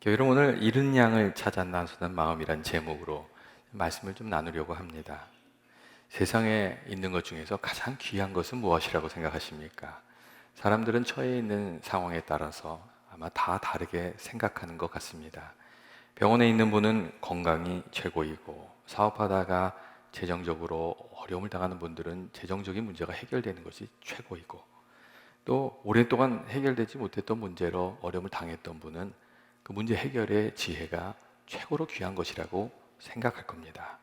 여러분, 오늘 잃은 양을 찾아 나서는 마음이란 제목으로 말씀을 좀 나누려고 합니다. 세상에 있는 것 중에서 가장 귀한 것은 무엇이라고 생각하십니까? 사람들은 처해 있는 상황에 따라서 아마 다 다르게 생각하는 것 같습니다. 병원에 있는 분은 건강이 최고이고, 사업하다가 재정적으로 어려움을 당하는 분들은 재정적인 문제가 해결되는 것이 최고이고, 또 오랫동안 해결되지 못했던 문제로 어려움을 당했던 분은 그 문제 해결의 지혜가 최고로 귀한 것이라고 생각할 겁니다.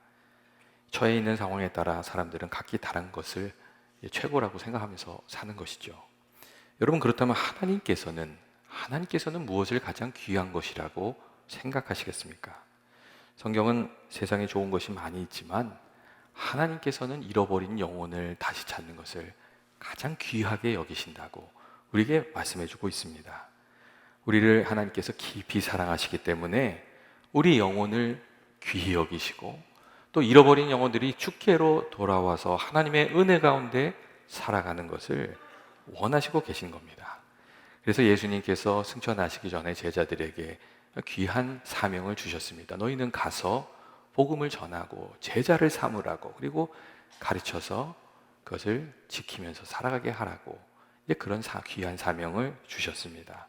처해 있는 상황에 따라 사람들은 각기 다른 것을 최고라고 생각하면서 사는 것이죠. 여러분, 그렇다면 하나님께서는 무엇을 가장 귀한 것이라고 생각하시겠습니까? 성경은 세상에 좋은 것이 많이 있지만 하나님께서는 잃어버린 영혼을 다시 찾는 것을 가장 귀하게 여기신다고 우리에게 말씀해 주고 있습니다. 우리를 하나님께서 깊이 사랑하시기 때문에 우리 영혼을 귀히 여기시고, 또 잃어버린 영혼들이 주께로 돌아와서 하나님의 은혜 가운데 살아가는 것을 원하시고 계신 겁니다. 그래서 예수님께서 승천하시기 전에 제자들에게 귀한 사명을 주셨습니다. 너희는 가서 복음을 전하고 제자를 삼으라고, 그리고 가르쳐서 그것을 지키면서 살아가게 하라고, 그런 귀한 사명을 주셨습니다.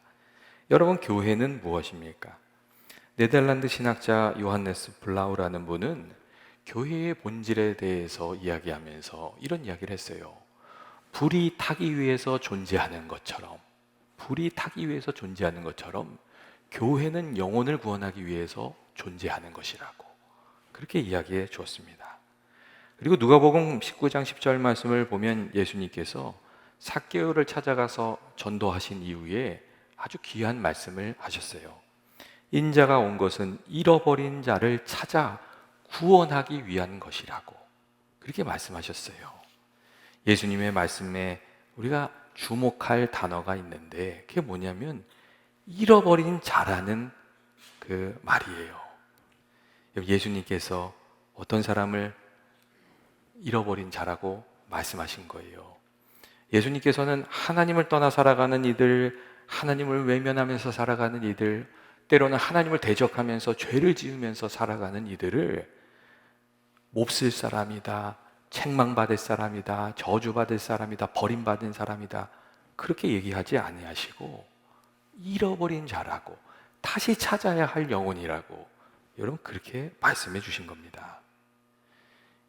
여러분, 교회는 무엇입니까? 네덜란드 신학자 요한네스 블라우라는 분은 교회의 본질에 대해서 이야기하면서 이런 이야기를 했어요. 불이 타기 위해서 존재하는 것처럼, 교회는 영혼을 구원하기 위해서 존재하는 것이라고 그렇게 이야기해 주었습니다. 그리고 누가복음 19장 10절 말씀을 보면 예수님께서 삭개오를 찾아가서 전도하신 이후에 아주 귀한 말씀을 하셨어요. 인자가 온 것은 잃어버린 자를 찾아 구원하기 위한 것이라고 그렇게 말씀하셨어요. 예수님의 말씀에 우리가 주목할 단어가 있는데 그게 뭐냐면 잃어버린 자라는 그 말이에요. 예수님께서 어떤 사람을 잃어버린 자라고 말씀하신 거예요. 예수님께서는 하나님을 떠나 살아가는 이들, 하나님을 외면하면서 살아가는 이들, 때로는 하나님을 대적하면서 죄를 지으면서 살아가는 이들을 몹쓸 사람이다, 책망받을 사람이다, 저주받을 사람이다, 버림받은 사람이다, 그렇게 얘기하지 아니하시고 잃어버린 자라고, 다시 찾아야 할 영혼이라고 여러분 그렇게 말씀해 주신 겁니다.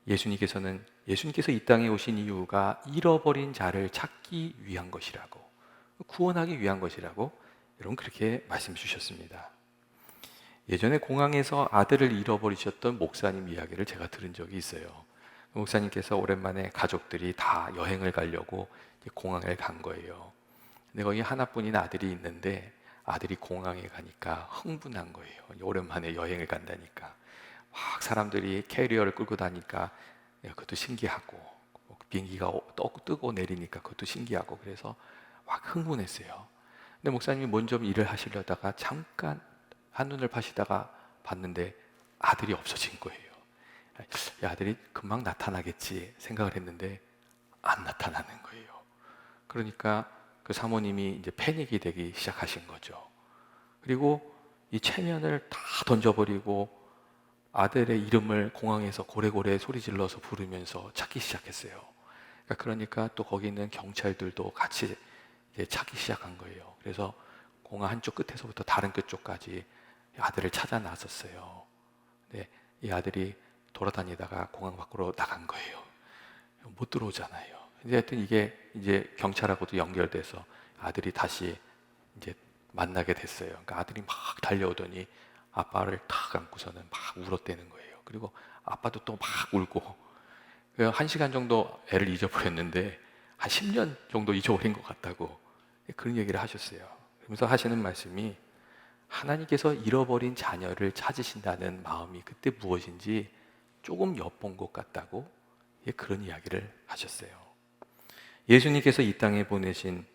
예수님께서 이 땅에 오신 이유가 잃어버린 자를 찾기 위한 것이라고, 구원하기 위한 것이라고 여러분 그렇게 말씀 주셨습니다. 예전에 공항에서 아들을 잃어버리셨던 목사님 이야기를 제가 들은 적이 있어요. 목사님께서 오랜만에 가족들이 다 여행을 가려고 공항에 간 거예요. 근데 거기 하나뿐인 아들이 있는데 아들이 공항에 가니까 흥분한 거예요. 오랜만에 여행을 간다니까. 막 사람들이 캐리어를 끌고 다니까 그것도 신기하고, 비행기가 뜨고 내리니까 그것도 신기하고, 그래서 막 흥분했어요. 근데 목사님이 먼저 일을 하시려다가 잠깐 한눈을 파시다가 봤는데 아들이 없어진 거예요. 아들이 금방 나타나겠지 생각을 했는데 안 나타나는 거예요. 그러니까 그 사모님이 이제 패닉이 되기 시작하신 거죠. 그리고 이 체면을 다 던져버리고 아들의 이름을 공항에서 고래고래 소리 질러서 부르면서 찾기 시작했어요. 그러니까 또 거기 있는 경찰들도 같이 이제 찾기 시작한 거예요. 그래서 공항 한쪽 끝에서부터 다른 끝쪽까지 아들을 찾아 나섰어요. 근데 이 아들이 돌아다니다가 공항 밖으로 나간 거예요. 못 들어오잖아요. 근데 하여튼 이게 이제 경찰하고도 연결돼서 아들이 다시 이제 만나게 됐어요. 그러니까 아들이 막 달려오더니 아빠를 탁 안고서는 막 울었대는 거예요. 그리고 아빠도 또 막 울고, 1시간 정도 애를 잊어버렸는데 한 10년 정도 잊어버린 것 같다고 그런 얘기를 하셨어요. 그러면서 하시는 말씀이 하나님께서 잃어버린 자녀를 찾으신다는 마음이 그때 무엇인지 조금 엿본 것 같다고 그런 이야기를 하셨어요. 예수님께서 이 땅에 보내신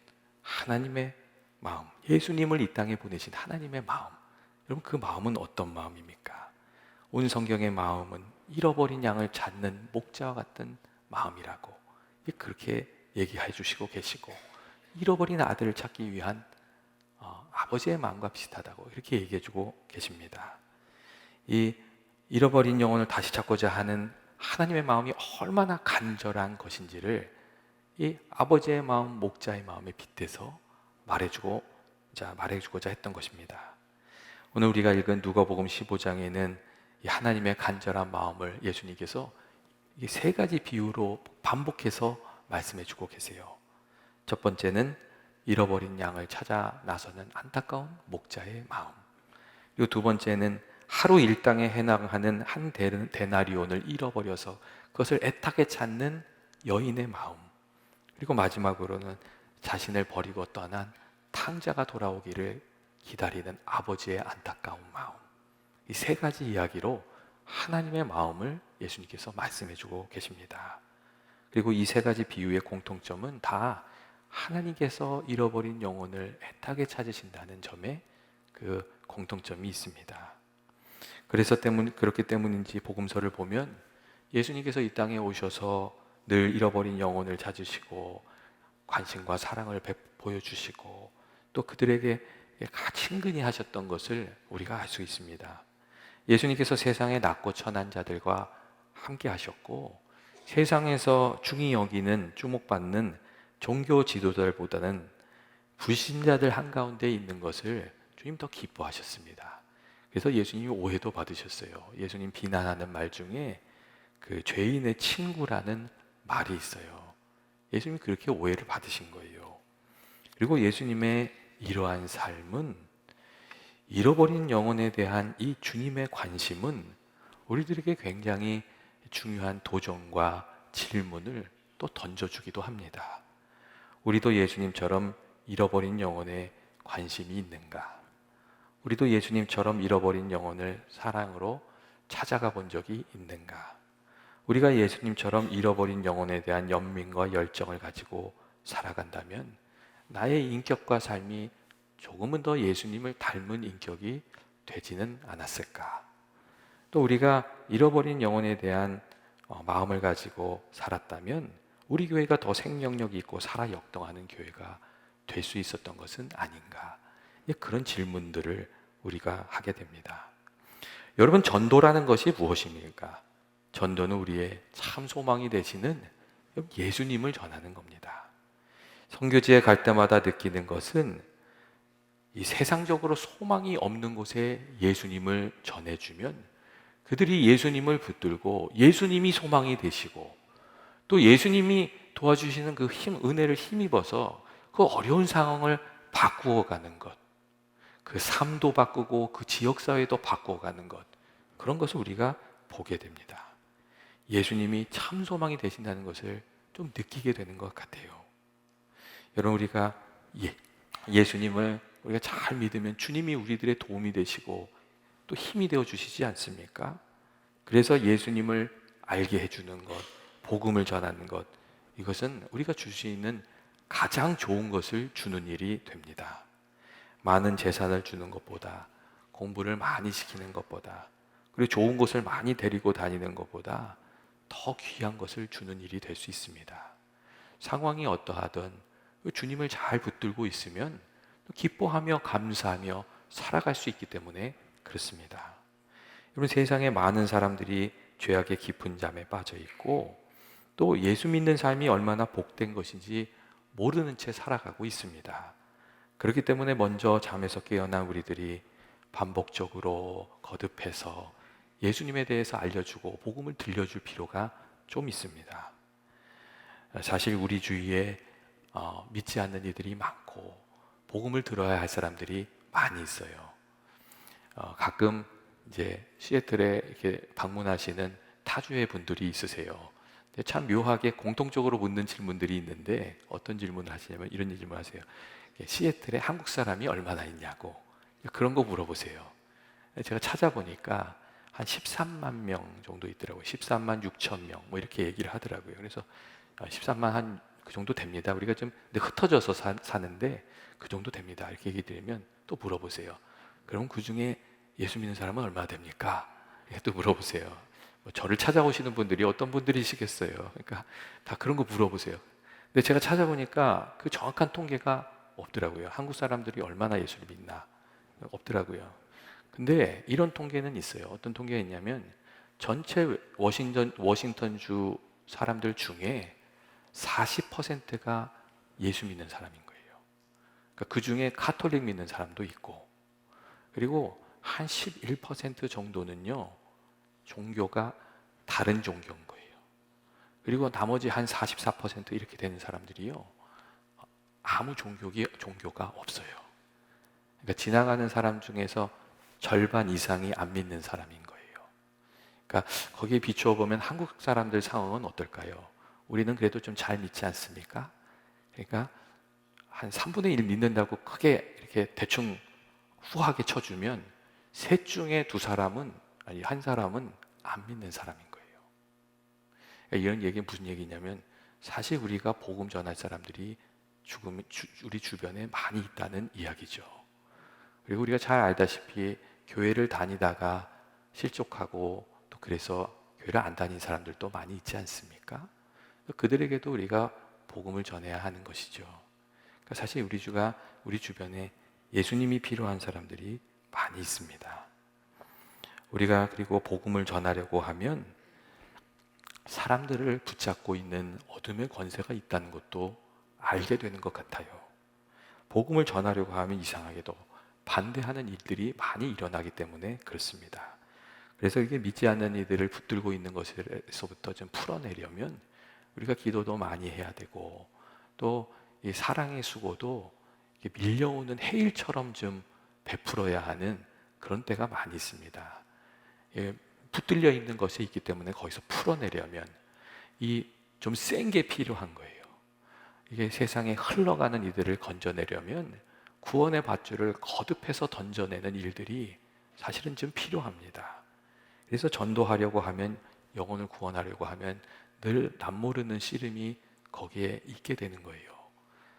하나님의 마음, 예수님을 이 땅에 보내신 하나님의 마음, 여러분 그 마음은 어떤 마음입니까? 온 성경의 마음은 잃어버린 양을 찾는 목자와 같은 마음이라고 그렇게 얘기해 주시고 계시고, 잃어버린 아들을 찾기 위한 아버지의 마음과 비슷하다고 이렇게 얘기해주고 계십니다. 이 잃어버린 영혼을 다시 찾고자 하는 하나님의 마음이 얼마나 간절한 것인지를 이 아버지의 마음, 목자의 마음에 빗대서 말해주고자 했던 것입니다. 오늘 우리가 읽은 누가복음 15장에는 이 하나님의 간절한 마음을 예수님께서 이 세 가지 비유로 반복해서 말씀해주고 계세요. 첫 번째는 잃어버린 양을 찾아 나서는 안타까운 목자의 마음. 그리고 두 번째는 하루 일당에 해당하는 한 데나리온을 잃어버려서 그것을 애타게 찾는 여인의 마음. 그리고 마지막으로는 자신을 버리고 떠난 탕자가 돌아오기를 기다리는 아버지의 안타까운 마음. 이 세 가지 이야기로 하나님의 마음을 예수님께서 말씀해주고 계십니다. 그리고 이 세 가지 비유의 공통점은 다 하나님께서 잃어버린 영혼을 애타게 찾으신다는 점에 그 공통점이 있습니다. 그렇기 때문인지 복음서를 보면 예수님께서 이 땅에 오셔서 늘 잃어버린 영혼을 찾으시고 관심과 사랑을 보여주시고 또 그들에게 친근히 하셨던 것을 우리가 알 수 있습니다. 예수님께서 세상에 낮고 천한 자들과 함께 하셨고 세상에서 중히 여기는 주목받는 종교 지도자들보다는 불신자들 한가운데 있는 것을 주님 더 기뻐하셨습니다. 그래서 예수님이 오해도 받으셨어요. 예수님 비난하는 말 중에 그 죄인의 친구라는 말이 있어요. 예수님이 그렇게 오해를 받으신 거예요. 그리고 예수님의 이러한 삶은 잃어버린 영혼에 대한 이 주님의 관심은 우리들에게 굉장히 중요한 도전과 질문을 또 던져주기도 합니다. 우리도 예수님처럼 잃어버린 영혼에 관심이 있는가? 우리도 예수님처럼 잃어버린 영혼을 사랑으로 찾아가 본 적이 있는가? 우리가 예수님처럼 잃어버린 영혼에 대한 연민과 열정을 가지고 살아간다면 나의 인격과 삶이 조금은 더 예수님을 닮은 인격이 되지는 않았을까? 또 우리가 잃어버린 영혼에 대한 마음을 가지고 살았다면 우리 교회가 더 생명력이 있고 살아 역동하는 교회가 될 수 있었던 것은 아닌가? 그런 질문들을 우리가 하게 됩니다. 여러분, 전도라는 것이 무엇입니까? 전도는 우리의 참 소망이 되시는 예수님을 전하는 겁니다. 선교지에 갈 때마다 느끼는 것은 이 세상적으로 소망이 없는 곳에 예수님을 전해주면 그들이 예수님을 붙들고 예수님이 소망이 되시고 또 예수님이 도와주시는 그 은혜를 힘입어서 그 어려운 상황을 바꾸어가는 것, 그 삶도 바꾸고 그 지역사회도 바꾸어가는 것, 그런 것을 우리가 보게 됩니다. 예수님이 참 소망이 되신다는 것을 좀 느끼게 되는 것 같아요. 여러분, 우리가 예수님을 우리가 잘 믿으면 주님이 우리들의 도움이 되시고 또 힘이 되어 주시지 않습니까? 그래서 예수님을 알게 해주는 것, 복음을 전하는 것, 이것은 우리가 줄 수 있는 가장 좋은 것을 주는 일이 됩니다. 많은 재산을 주는 것보다, 공부를 많이 시키는 것보다, 그리고 좋은 곳을 많이 데리고 다니는 것보다 더 귀한 것을 주는 일이 될 수 있습니다. 상황이 어떠하든 주님을 잘 붙들고 있으면 기뻐하며 감사하며 살아갈 수 있기 때문에 그렇습니다. 여러분, 세상에 많은 사람들이 죄악의 깊은 잠에 빠져 있고 또 예수 믿는 삶이 얼마나 복된 것인지 모르는 채 살아가고 있습니다. 그렇기 때문에 먼저 잠에서 깨어난 우리들이 반복적으로 거듭해서 예수님에 대해서 알려주고 복음을 들려줄 필요가 좀 있습니다. 사실 우리 주위에 믿지 않는 이들이 많고 복음을 들어야 할 사람들이 많이 있어요. 가끔 이제 시애틀에 이렇게 방문하시는 타주의 분들이 있으세요. 근데 참 묘하게 공통적으로 묻는 질문들이 있는데 어떤 질문을 하시냐면 이런 질문을 하세요. 시애틀에 한국 사람이 얼마나 있냐고 그런 거 물어보세요. 제가 찾아보니까 한 13만 명 정도 있더라고요. 13만 6천 명 뭐 이렇게 얘기를 하더라고요. 그래서 13만 한 그 정도 됩니다. 우리가 좀 흩어져서 사는데 그 정도 됩니다. 이렇게 얘기 드리면 또 물어보세요. 그럼 그 중에 예수 믿는 사람은 얼마나 됩니까? 이렇게 또 물어보세요. 뭐 저를 찾아오시는 분들이 어떤 분들이시겠어요? 그러니까 다 그런 거 물어보세요. 근데 제가 찾아보니까 그 정확한 통계가 없더라고요. 한국 사람들이 얼마나 예수를 믿나? 없더라고요. 근데 이런 통계는 있어요. 어떤 통계가 있냐면 전체 워싱턴주 사람들 중에 40%가 예수 믿는 사람인 거예요. 그러니까 그 중에 카톨릭 믿는 사람도 있고, 그리고 한 11% 정도는요, 종교가 다른 종교인 거예요. 그리고 나머지 한 44% 이렇게 되는 사람들이요, 아무 종교가 없어요. 그러니까 지나가는 사람 중에서 절반 이상이 안 믿는 사람인 거예요. 그러니까 거기에 비추어 보면 한국 사람들 상황은 어떨까요? 우리는 그래도 좀 잘 믿지 않습니까? 그러니까 한 3분의 1 믿는다고 크게 이렇게 대충 후하게 쳐주면 셋 중에 두 사람은, 아니 한 사람은 안 믿는 사람인 거예요. 그러니까 이런 얘기는 무슨 얘기냐면 사실 우리가 복음 전할 사람들이 우리 주변에 많이 있다는 이야기죠. 그리고 우리가 잘 알다시피 교회를 다니다가 실족하고 또 그래서 교회를 안 다닌 사람들도 많이 있지 않습니까? 그들에게도 우리가 복음을 전해야 하는 것이죠. 그러니까 사실 우리 주변에 예수님이 필요한 사람들이 많이 있습니다. 우리가 그리고 복음을 전하려고 하면 사람들을 붙잡고 있는 어둠의 권세가 있다는 것도 알게 되는 것 같아요. 복음을 전하려고 하면 이상하게도 반대하는 일들이 많이 일어나기 때문에 그렇습니다. 그래서 이게 믿지 않는 이들을 붙들고 있는 것에서부터 좀 풀어내려면 우리가 기도도 많이 해야 되고, 또 이 사랑의 수고도 밀려오는 해일처럼 좀 베풀어야 하는 그런 때가 많이 있습니다. 붙들려 있는 것이 있기 때문에 거기서 풀어내려면 이 좀 센 게 필요한 거예요. 이게 세상에 흘러가는 이들을 건져내려면 구원의 밧줄을 거듭해서 던져내는 일들이 사실은 좀 필요합니다. 그래서 전도하려고 하면, 영혼을 구원하려고 하면 늘 남모르는 씨름이 거기에 있게 되는 거예요.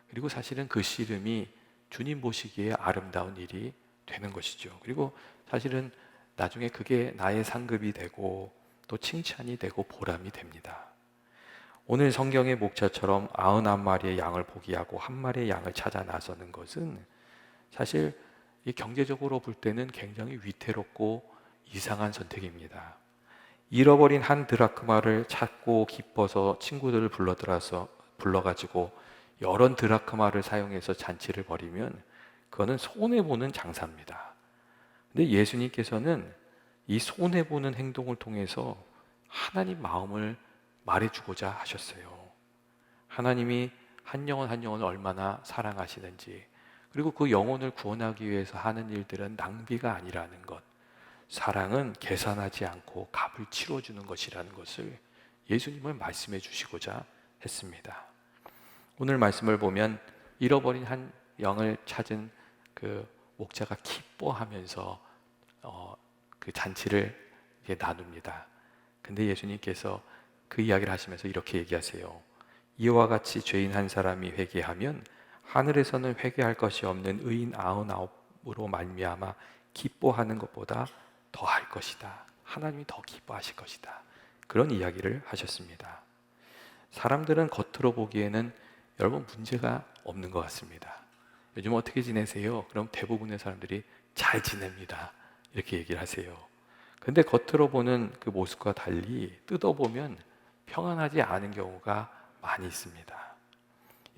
그리고 사실은 그 씨름이 주님 보시기에 아름다운 일이 되는 것이죠. 그리고 사실은 나중에 그게 나의 상급이 되고 또 칭찬이 되고 보람이 됩니다. 오늘 성경의 목자처럼 99마리의 양을 포기하고 한 마리의 양을 찾아 나서는 것은 사실 이 경제적으로 볼 때는 굉장히 위태롭고 이상한 선택입니다. 잃어버린 한 드라크마를 찾고 기뻐서 친구들을 불러가지고 여러 드라크마를 사용해서 잔치를 벌이면 그거는 손해보는 장사입니다. 근데 예수님께서는 이 손해보는 행동을 통해서 하나님 마음을 말해주고자 하셨어요. 하나님이 한 영혼 한 영혼을 얼마나 사랑하시는지, 그리고 그 영혼을 구원하기 위해서 하는 일들은 낭비가 아니라는 것, 사랑은 계산하지 않고 값을 치러주는 것이라는 것을 예수님은 말씀해 주시고자 했습니다. 오늘 말씀을 보면 잃어버린 한 양을 찾은 그 목자가 기뻐하면서 그 잔치를 나눕니다. 근데 예수님께서 그 이야기를 하시면서 이렇게 얘기하세요. 이와 같이 죄인 한 사람이 회개하면 하늘에서는 회개할 것이 없는 의인 99으로 말미암아 기뻐하는 것보다 더할 것이다. 하나님이 더 기뻐하실 것이다. 그런 이야기를 하셨습니다. 사람들은 겉으로 보기에는 여러분 문제가 없는 것 같습니다. 요즘 어떻게 지내세요? 그럼 대부분의 사람들이 잘 지냅니다. 이렇게 얘기를 하세요. 근데 겉으로 보는 그 모습과 달리 뜯어보면 평안하지 않은 경우가 많이 있습니다.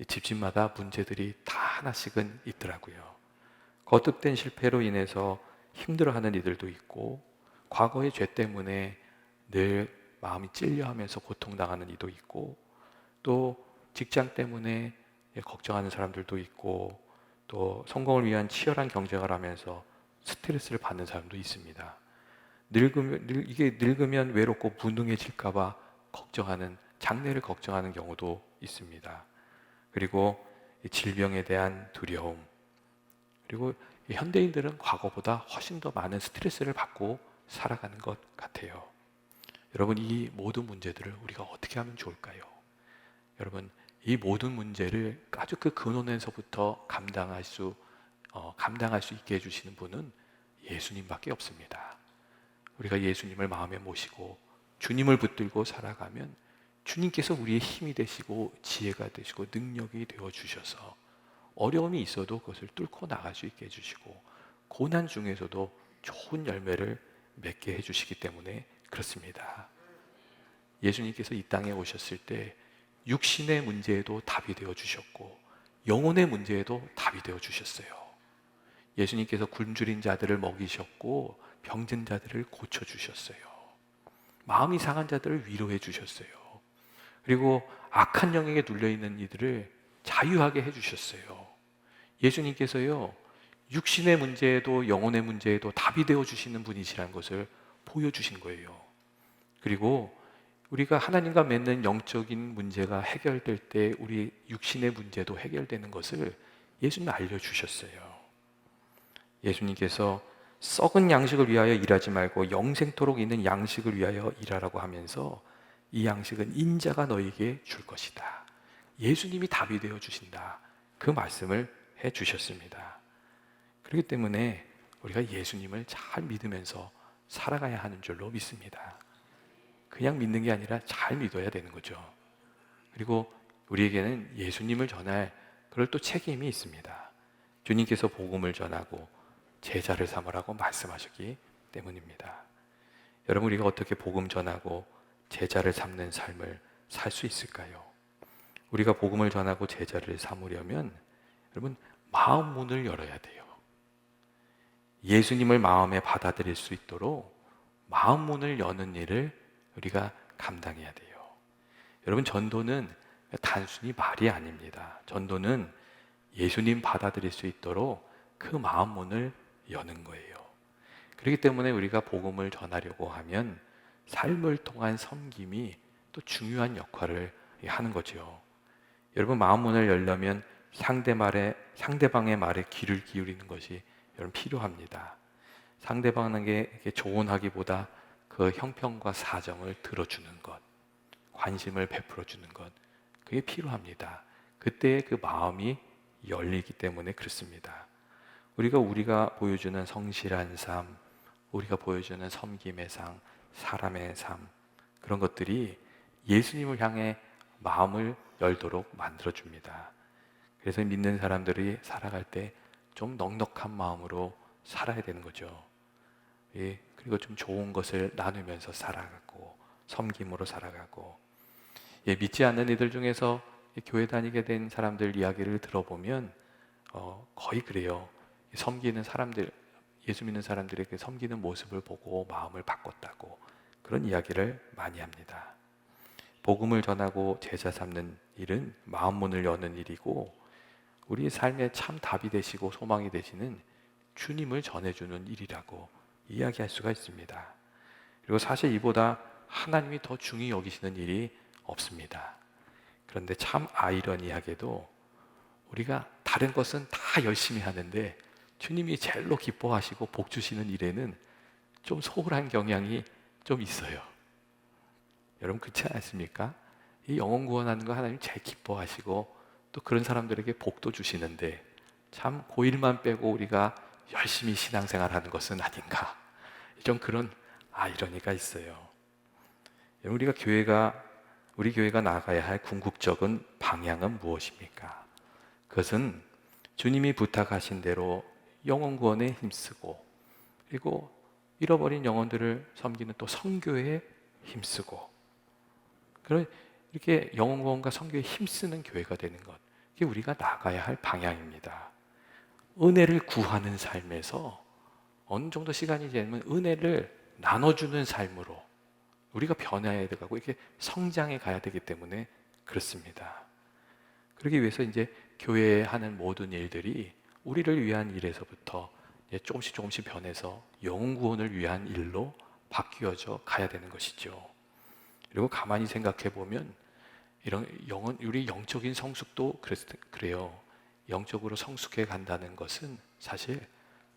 집집마다 문제들이 다 하나씩은 있더라고요. 거듭된 실패로 인해서 힘들어하는 이들도 있고, 과거의 죄 때문에 늘 마음이 찔려하면서 고통당하는 이도 있고, 또 직장 때문에 걱정하는 사람들도 있고, 또 성공을 위한 치열한 경쟁을 하면서 스트레스를 받는 사람도 있습니다. 늙으면 외롭고 무능해질까봐 장래를 걱정하는 경우도 있습니다. 그리고 질병에 대한 두려움, 그리고 현대인들은 과거보다 훨씬 더 많은 스트레스를 받고 살아가는 것 같아요. 여러분, 이 모든 문제들을 우리가 어떻게 하면 좋을까요? 여러분, 이 모든 문제를 아주 그 근원에서부터 감당할 수 있게 해주시는 분은 예수님밖에 없습니다. 우리가 예수님을 마음에 모시고 주님을 붙들고 살아가면 주님께서 우리의 힘이 되시고 지혜가 되시고 능력이 되어 주셔서 어려움이 있어도 그것을 뚫고 나갈 수 있게 해주시고, 고난 중에서도 좋은 열매를 맺게 해주시기 때문에 그렇습니다. 예수님께서 이 땅에 오셨을 때 육신의 문제에도 답이 되어 주셨고 영혼의 문제에도 답이 되어 주셨어요. 예수님께서 굶주린 자들을 먹이셨고 병든 자들을 고쳐 주셨어요. 마음이 상한 자들을 위로해 주셨어요. 그리고 악한 영에게 눌려 있는 이들을 자유하게 해 주셨어요. 예수님께서요, 육신의 문제에도 영혼의 문제에도 답이 되어 주시는 분이시라는 것을 보여주신 거예요. 그리고 우리가 하나님과 맺는 영적인 문제가 해결될 때 우리 육신의 문제도 해결되는 것을 예수님 알려주셨어요. 예수님께서 썩은 양식을 위하여 일하지 말고 영생토록 있는 양식을 위하여 일하라고 하면서 이 양식은 인자가 너에게 줄 것이다. 예수님이 답이 되어 주신다. 그 말씀을 해 주셨습니다. 그렇기 때문에 우리가 예수님을 잘 믿으면서 살아가야 하는 줄로 믿습니다. 그냥 믿는 게 아니라 잘 믿어야 되는 거죠. 그리고 우리에게는 예수님을 전할 그럴 또 책임이 있습니다. 주님께서 복음을 전하고 제자를 삼으라고 말씀하셨기 때문입니다. 여러분, 우리가 어떻게 복음 전하고 제자를 삼는 삶을 살 수 있을까요? 우리가 복음을 전하고 제자를 삼으려면 여러분, 마음 문을 열어야 돼요. 예수님을 마음에 받아들일 수 있도록 마음 문을 여는 일을 우리가 감당해야 돼요. 여러분, 전도는 단순히 말이 아닙니다. 전도는 예수님 받아들일 수 있도록 그 마음 문을 여는 거예요. 그렇기 때문에 우리가 복음을 전하려고 하면 삶을 통한 섬김이 또 중요한 역할을 하는 거죠. 여러분, 마음 문을 열려면 상대방의 말에 귀를 기울이는 것이 여러분 필요합니다. 상대방에게 조언하기보다 그 형편과 사정을 들어주는 것, 관심을 베풀어 주는 것, 그게 필요합니다. 그때 그 마음이 열리기 때문에 그렇습니다. 우리가 보여주는 성실한 삶, 우리가 보여주는 섬김의 삶, 사람의 삶, 그런 것들이 예수님을 향해 마음을 열도록 만들어줍니다. 그래서 믿는 사람들이 살아갈 때 좀 넉넉한 마음으로 살아야 되는 거죠. 예, 그리고 좀 좋은 것을 나누면서 살아가고 섬김으로 살아가고, 예, 믿지 않는 이들 중에서 교회 다니게 된 사람들 이야기를 들어보면 거의 그래요. 섬기는 사람들, 예수 믿는 사람들에게 섬기는 모습을 보고 마음을 바꿨다고 그런 이야기를 많이 합니다. 복음을 전하고 제자 삼는 일은 마음 문을 여는 일이고 우리의 삶에 참 답이 되시고 소망이 되시는 주님을 전해주는 일이라고 이야기할 수가 있습니다. 그리고 사실 이보다 하나님이 더 중히 여기시는 일이 없습니다. 그런데 참 아이러니하게도 우리가 다른 것은 다 열심히 하는데 주님이 제일로 기뻐하시고 복 주시는 일에는 좀 소홀한 경향이 좀 있어요. 여러분, 그렇지 않습니까? 이 영혼 구원하는 거 하나님 제일 기뻐하시고 또 그런 사람들에게 복도 주시는데 참 그 일만 빼고 우리가 열심히 신앙생활하는 것은 아닌가, 좀 그런 아이러니가 있어요. 우리 교회가 나가야 할 궁극적인 방향은 무엇입니까? 그것은 주님이 부탁하신 대로 영혼 구원에 힘쓰고, 그리고 잃어버린 영혼들을 섬기는 또 선교에 힘쓰고, 이렇게 영혼 구원과 선교에 힘쓰는 교회가 되는 것, 이게 우리가 나가야 할 방향입니다. 은혜를 구하는 삶에서 어느 정도 시간이 지나면 은혜를 나눠주는 삶으로 우리가 변화해야 되고 이렇게 성장해 가야 되기 때문에 그렇습니다. 그러기 위해서 이제 교회에 하는 모든 일들이 우리를 위한 일에서부터 조금씩 변해서 영혼 구원을 위한 일로 바뀌어져 가야 되는 것이죠. 그리고 가만히 생각해 보면 우리 영적인 성숙도 그래요. 영적으로 성숙해 간다는 것은 사실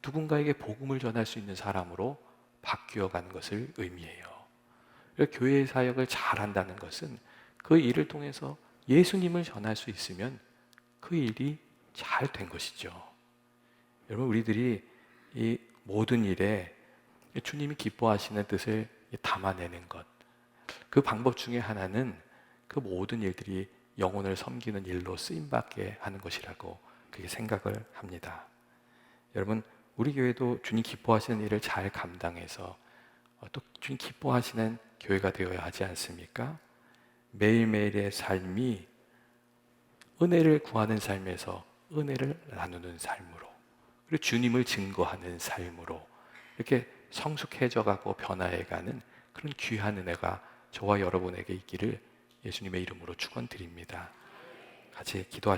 누군가에게 복음을 전할 수 있는 사람으로 바뀌어 가는 것을 의미해요. 교회의 사역을 잘 한다는 것은 그 일을 통해서 예수님을 전할 수 있으면 그 일이 잘 된 것이죠. 여러분, 우리들이 이 모든 일에 주님이 기뻐하시는 뜻을 담아내는 것, 그 방법 중에 하나는 그 모든 일들이 영혼을 섬기는 일로 쓰임받게 하는 것이라고 그렇게 생각을 합니다. 여러분, 우리 교회도 주님 기뻐하시는 일을 잘 감당해서 또 주님 기뻐하시는 교회가 되어야 하지 않습니까? 매일매일의 삶이 은혜를 구하는 삶에서 은혜를 나누는 삶으로, 그리고 주님을 증거하는 삶으로 이렇게 성숙해져 가고 변화해가는 그런 귀한 은혜가 저와 여러분에게 있기를 예수님의 이름으로 축원드립니다. 같이 기도하시겠습니다.